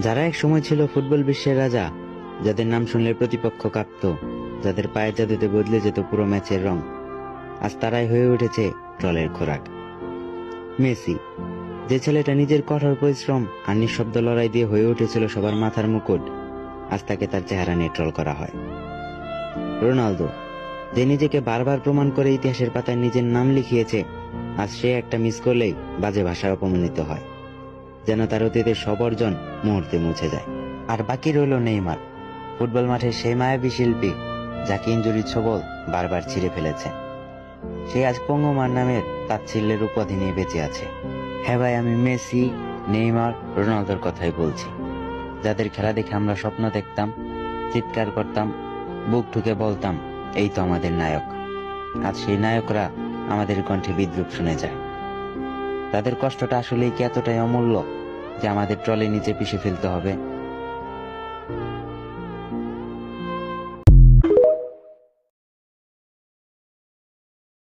যারা এক সময় ছিল ফুটবল বিশ্বের রাজা, যাদের নাম শুনলে প্রতিপক্ষ কাঁপত, যাদের পায়ের জাদুতে বদলে যেত পুরো ম্যাচের রং, আজ তারাই হয়ে উঠেছে ট্রলের খোরাক। মেসি, যে ছেলেটা নিজের কঠোর পরিশ্রম আর নিঃশব্দ লড়াই দিয়ে হয়ে উঠেছিল সবার মাথার মুকুট, আজ তাকে তার চেহারা নিয়ে ট্রল করা হয়। রোনালদো, যে নিজেকে বারবার প্রমাণ করে ইতিহাসের পাতায় নিজের নাম লিখিয়েছে, আজ সে একটা মিস করলেই বাজে ভাষায় অপমানিত হয়, যেন তার অতীতের সব অর্জন মুহূর্তে মুছে যায়। আর বাকি রইল নেইমার, ফুটবল মাঠের সেই মায়াবী শিল্পী, যাকে ইনজুরি ছোবল বারবার ছিঁড়ে ফেলেছে। সে আজ পঙ্গমার নামের তাচ্ছিল্যের উপাধি নিয়ে বেঁচে আছে। হ্যাঁ ভাই, আমি মেসি, নেইমার, রোনালদোর কথাই বলছি, যাদের খেলা দেখে আমরা স্বপ্ন দেখতাম, চিৎকার করতাম, বুক ঠুকে বলতাম এই তো আমাদের নায়ক। আজ সেই নায়করা আমাদের কণ্ঠে বিদ্রূপ শুনে যায়। তাদের কষ্টটা আসলেই কি এতটাই অমূল্য যে আমাদের ট্রলে নিচে পিষে ফেলতে হবে?